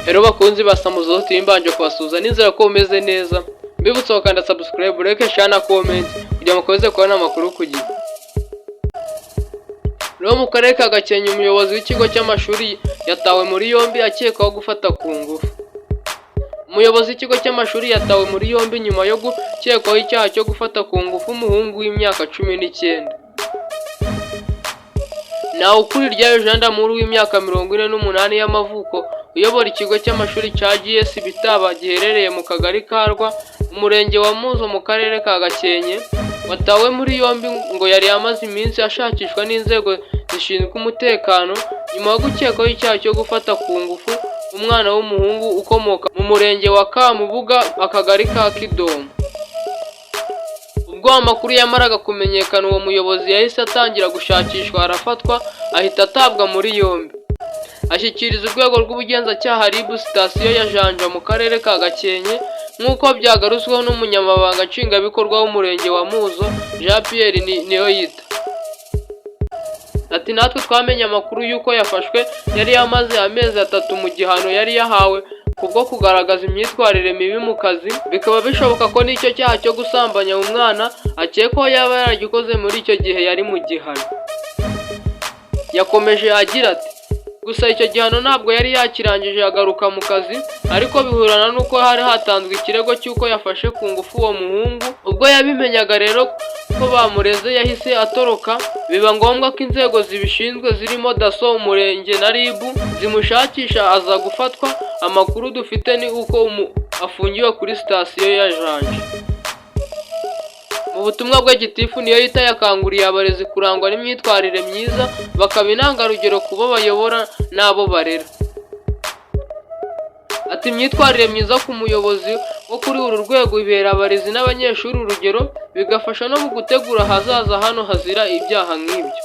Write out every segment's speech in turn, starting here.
Hello bakunzi ba Samuzo TV, mbanje kubasuza n'inzira ko umeze neza. Mbibutsa gukanda subscribe, like, share na comment kugira mukomeze kubona amakuru ku gihe. Rero mu karere ka Gakenke umuyobozi w'ikigo cy'amashuri yatawe muri yombi akekwaho gufata ku ngufu. Umuyobozi w'ikigo cy'amashuri yatawe muri yombi nyuma yo gukekwaho icyaha cyo gufata ku ngufu umuhungu w'imyaka 19. Na ukuri rya Jean Damuru w'imyaka 48 y'amavuko uyobora ikigo cy'amashuri cya GS Bitaba giherereye mu kagari Karwa umurenge wa Muzo mu karere ka Gakenke watawe muri yombi ngo yari amaze iminsi ashakishwa n'inzego zishinzwe umutekano nyuma yo gukekwaho icyaha cyo gufata ku ngufu umwana w'umuhungu ukomoka mu murenge wa Kamubuga akagari ka Kidomo. Ubwo amakuru yamaraga kumenyekana uwo muyobozi yahise atangira gushakishwa arafatwa ahita atabwa muri yombi. Ashyikiriza urwego rw'ubugenzacyaha RIB sitasiyo ya Janja mu karere ka Gakenke nk'uko byagarutsweho n'umunyamabanga nshingwabikorwa w'umurenge wa Muzo Jean Pierre Niyoyita. Ati natwe twamenye amakuru y'uko yafashwe yari yamaze amezi 3 mu gihano yari yahawe kubwo kugaragaza imyitwarire mibi mu kazi, bikaba bishoboka ko n'icyo cyaha cyo gusambanya umwana akekwaho yaba yaragikoze muri icyo gihe yari mu gihano. Yakomeje agira ati gusa icyo gihano ntabwo yari yakirangije agaruka mu kazi, ariko bihurana nuko hari hatanzwe ikirego cy'uko yafashe ku ngufu uwo muhungu. Ubwo yabimenyaga rero ko bamureze yahise atoroka, biba ngombwa ko inzego zibishinzwe zirimo DASSO, umurenge na RIB zimushakisha aza gufatwa. Amakuru dufite ni uko afungiwe kuri sitasiyo ya Janja. Mu butumwa bwe Gitifu Niyoyita yakanguriye abarezi kurangwa n'imyitwarire myiza bakaba intangarugero kubo bayobora n'abo barera. Ati imyitwarire myiza ku muyobozi wo kuri uru rwego ibera abarezi n'abanyeshuri urugero, bigafasha no mu gutegura hazaza hano hazira ibyaha nk'ibyo.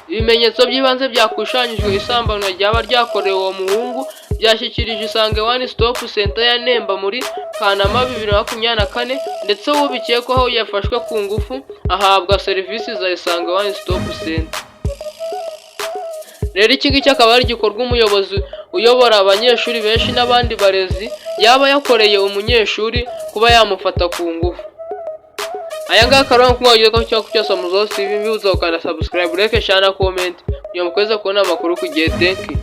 Ibimenyetso by'ibanze byakusanyijwe isambanywa ryaba ryakorewe uwo muhungu byashyikirije Isange One Stop Center ya Nemba muri Kanama 2024, ndetse uwo bikekwaho yafashwe ku ngufu ahabwa serivisi za Isange One Stop Center. Rero iki ngiki akaba ari igikorwa umuyobozi uyobora abanyeshuri benshi n'abandi barezi yaba yakoreye umunyeshuri kuba yamufata ku ngufu. Aya ngaka rero kumwagiye ko cyo Samuzo TV, bibuza ukanda subscribe, like, share na comment kugira mukomeze kubona amakuru ku gihe. Thank you.